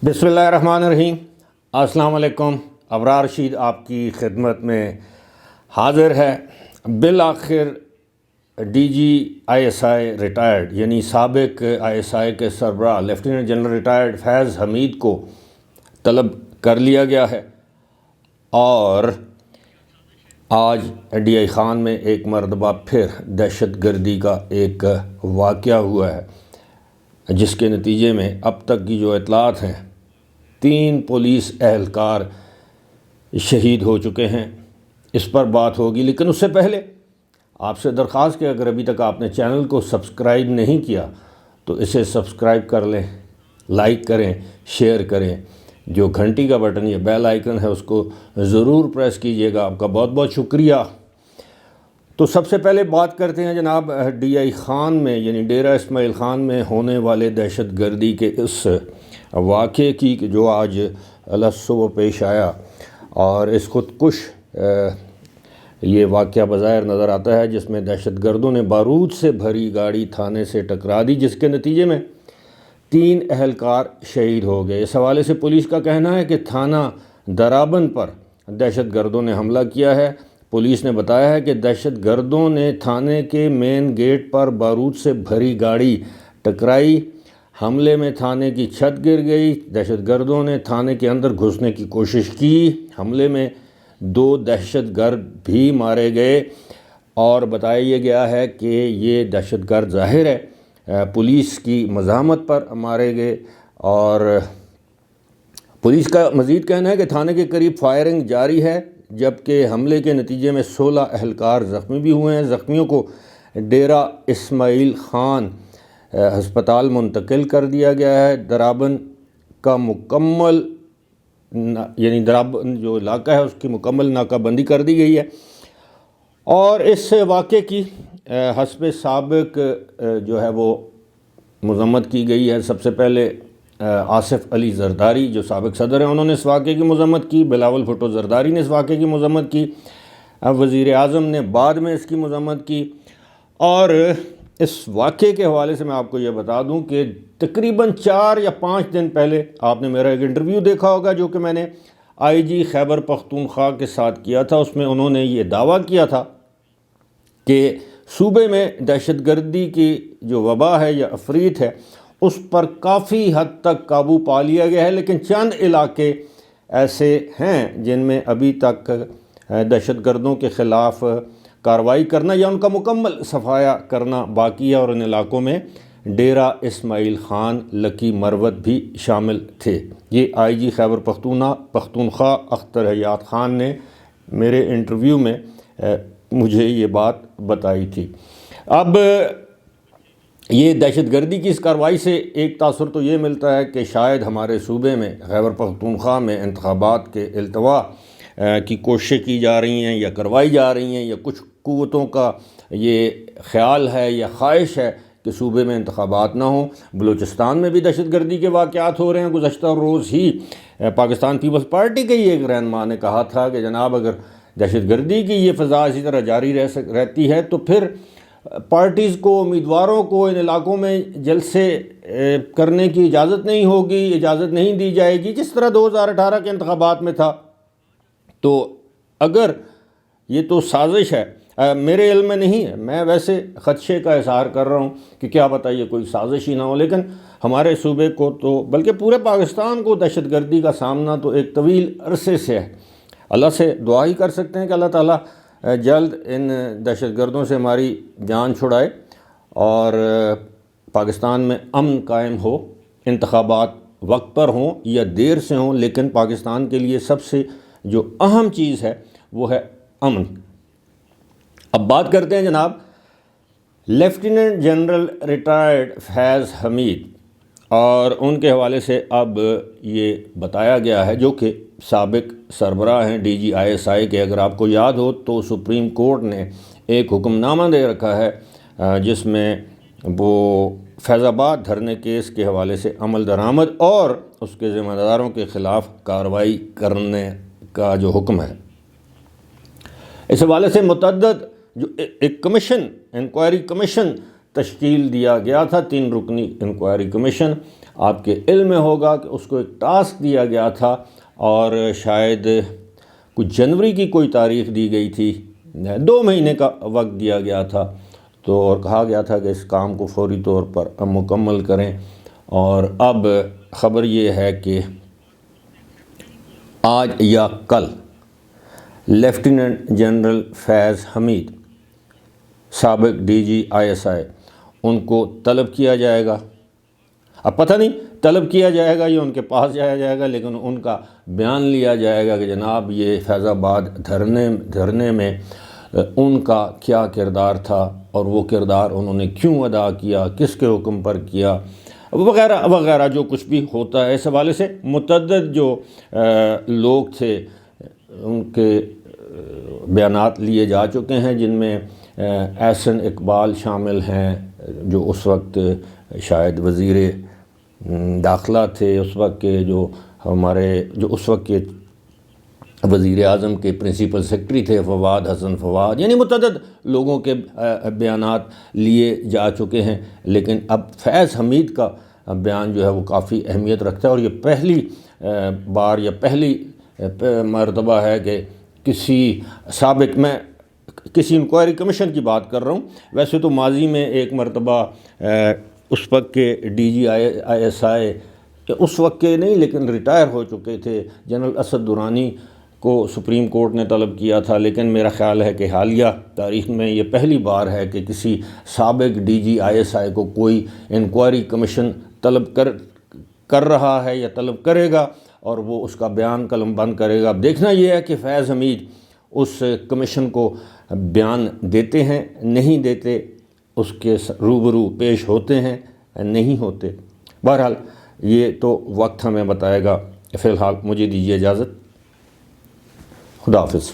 بسم اللہ الرحمن الرحیم۔ السلام علیکم۔ ابرار رشید آپ کی خدمت میں حاضر ہے۔ بالآخر D G I S I retired یعنی سابق آئی ایس آئی کے سربراہ lieutenant general retired Faiz Hameed کو طلب کر لیا گیا ہے، اور آج ڈی آئی خان میں ایک مرتبہ پھر دہشت گردی کا ایک واقعہ ہوا ہے، جس کے نتیجے میں اب تک کی جو اطلاعات ہیں 3 پولیس اہلکار شہید ہو چکے ہیں۔ اس پر بات ہوگی، لیکن اس سے پہلے آپ سے درخواست کہ اگر ابھی تک آپ نے چینل کو سبسکرائب نہیں کیا تو اسے سبسکرائب کر لیں، لائک کریں، شیئر کریں، جو گھنٹی کا بٹن یا بیل آئیکن ہے اس کو ضرور پریس کیجیے گا۔ آپ کا بہت بہت شکریہ۔ تو سب سے پہلے بات کرتے ہیں جناب ڈی آئی خان میں یعنی ڈیرہ اسماعیل خان میں ہونے والے دہشت گردی کے اس واقعے کی کہ جو آج صبح پیش آیا، اور اس خودکش یہ واقعہ بظاہر نظر آتا ہے، جس میں دہشت گردوں نے بارود سے بھری گاڑی تھانے سے ٹکرا دی، جس کے نتیجے میں 3 اہلکار شہید ہو گئے۔ اس حوالے سے پولیس کا کہنا ہے کہ تھانہ درابن پر دہشت گردوں نے حملہ کیا ہے۔ پولیس نے بتایا ہے کہ دہشت گردوں نے تھانے کے مین گیٹ پر بارود سے بھری گاڑی ٹکرائی۔ حملے میں تھانے کی چھت گر گئی۔ دہشت گردوں نے تھانے کے اندر گھسنے کی کوشش کی۔ حملے میں 2 دہشت گرد بھی مارے گئے، اور بتایا گیا ہے کہ یہ دہشت گرد ظاہر ہے پولیس کی مزاحمت پر مارے گئے، اور پولیس کا مزید کہنا ہے کہ تھانے کے قریب فائرنگ جاری ہے، جبکہ حملے کے نتیجے میں 16 اہلکار زخمی بھی ہوئے ہیں۔ زخمیوں کو ڈیرہ اسماعیل خان ہسپتال منتقل کر دیا گیا ہے۔ درابن کا مکمل یعنی درابن جو علاقہ ہے اس کی مکمل ناکہ بندی کر دی گئی ہے، اور اس واقعے کی حسب سابق جو ہے وہ مذمت کی گئی ہے۔ سب سے پہلے آصف علی زرداری جو سابق صدر ہیں، انہوں نے اس واقعے کی مذمت کی۔ بلاول بھٹو زرداری نے اس واقعے کی مذمت کی۔ وزیر اعظم نے بعد میں اس کی مذمت کی۔ اور اس واقعے کے حوالے سے میں آپ کو یہ بتا دوں کہ تقریباً 4 یا 5 دن پہلے آپ نے میرا ایک انٹرویو دیکھا ہوگا جو کہ میں نے آئی جی خیبر پختونخوا کے ساتھ کیا تھا۔ اس میں انہوں نے یہ دعویٰ کیا تھا کہ صوبے میں دہشت گردی کی جو وبا ہے یا عفریت ہے اس پر کافی حد تک قابو پا لیا گیا ہے، لیکن چند علاقے ایسے ہیں جن میں ابھی تک دہشت گردوں کے خلاف کارروائی کرنا یا ان کا مکمل صفایا کرنا باقی ہے، اور ان علاقوں میں ڈیرہ اسماعیل خان، لکی مروت بھی شامل تھے۔ یہ آئی جی خیبر پختونخوا اختر حیات خان نے میرے انٹرویو میں مجھے یہ بات بتائی تھی۔ اب یہ دہشت گردی کی اس کارروائی سے ایک تاثر تو یہ ملتا ہے کہ شاید ہمارے صوبے میں خیبر پختونخوا میں انتخابات کے التوا کی کوششیں کی جا رہی ہیں یا کروائی جا رہی ہیں، یا کچھ قوتوں کا یہ خیال ہے یا خواہش ہے کہ صوبے میں انتخابات نہ ہوں۔ بلوچستان میں بھی دہشت گردی کے واقعات ہو رہے ہیں۔ گزشتہ روز ہی پاکستان پیپلز پارٹی کے ہی ایک رہنما نے کہا تھا کہ جناب اگر دہشت گردی کی یہ فضا اسی طرح جاری رہتی ہے تو پھر پارٹیز کو، امیدواروں کو ان علاقوں میں جلسے کرنے کی اجازت نہیں ہوگی، اجازت نہیں دی جائے گی، جس طرح 2018 کے انتخابات میں تھا۔ تو اگر یہ تو سازش ہے، میرے علم میں نہیں ہے، میں ویسے خدشے کا اظہار کر رہا ہوں کہ کیا بتائیے کوئی سازش ہی نہ ہو، لیکن ہمارے صوبے کو تو بلکہ پورے پاکستان کو دہشت گردی کا سامنا تو ایک طویل عرصے سے ہے۔ اللہ سے دعا ہی کر سکتے ہیں کہ اللہ تعالیٰ جلد ان دہشت گردوں سے ہماری جان چھڑائے اور پاکستان میں امن قائم ہو۔ انتخابات وقت پر ہوں یا دیر سے ہوں، لیکن پاکستان کے لیے سب سے جو اہم چیز ہے وہ ہے امن۔ اب بات کرتے ہیں جناب لیفٹیننٹ جنرل ریٹائرڈ فیض حمید، اور ان کے حوالے سے اب یہ بتایا گیا ہے جو کہ سابق سربراہ ہیں D G I S I کے۔ اگر آپ کو یاد ہو تو سپریم کورٹ نے ایک حکم نامہ دے رکھا ہے جس میں وہ فیض آباد دھرنے کیس کے حوالے سے عمل درآمد اور اس کے ذمہ داروں کے خلاف کارروائی کرنے کا جو حکم ہے۔ اس حوالے سے متعدد جو ایک کمیشن، انکوائری کمیشن تشکیل دیا گیا تھا، 3 رکنی انکوائری کمیشن، آپ کے علم میں ہوگا کہ اس کو ایک ٹاسک دیا گیا تھا اور شاید کچھ جنوری کی کوئی تاریخ دی گئی تھی، 2 مہینے کا وقت دیا گیا تھا، تو اور کہا گیا تھا کہ اس کام کو فوری طور پر مکمل کریں۔ اور اب خبر یہ ہے کہ آج یا کل لیفٹیننٹ جنرل فیض حمید، سابق ڈی جی ISI، ان کو طلب کیا جائے گا۔ اب پتہ نہیں طلب کیا جائے گا یا ان کے پاس جایا جائے گا، لیکن ان کا بیان لیا جائے گا کہ جناب یہ فیض آباد دھرنے میں ان کا کیا کردار تھا اور وہ کردار انہوں نے کیوں ادا کیا، کس کے حکم پر کیا، وغیرہ وغیرہ جو کچھ بھی ہوتا ہے۔ اس حوالے سے متعدد جو لوگ تھے ان کے بیانات لیے جا چکے ہیں، جن میں احسن اقبال شامل ہیں جو اس وقت شاید وزیر داخلہ تھے، اس وقت کے جو اس وقت کے وزیر اعظم کے پرنسپل سیکرٹری تھے فواد حسن فواد، یعنی متعدد لوگوں کے بیانات لیے جا چکے ہیں۔ لیکن اب فیض حمید کا بیان جو ہے وہ کافی اہمیت رکھتا ہے، اور یہ پہلی بار یا پہلی مرتبہ ہے کہ کسی سابق، میں کسی انکوائری کمیشن کی بات کر رہا ہوں، ویسے تو ماضی میں ایک مرتبہ اس وقت کے ڈی جی ISI کہ اس وقت کے نہیں لیکن ریٹائر ہو چکے تھے جنرل اسد درانی کو سپریم کورٹ نے طلب کیا تھا، لیکن میرا خیال ہے کہ حالیہ تاریخ میں یہ پہلی بار ہے کہ کسی سابق ڈی جی ISI کو کوئی انکوائری کمیشن طلب کر رہا ہے یا طلب کرے گا، اور وہ اس کا بیان قلم بند کرے گا۔ اب دیکھنا یہ ہے کہ فیض حمید اس کمیشن کو بیان دیتے ہیں نہیں دیتے، اس کے روبرو پیش ہوتے ہیں نہیں ہوتے۔ بہرحال یہ تو وقت ہمیں بتائے گا۔ فی الحال مجھے دیجیے اجازت، خدا حافظ۔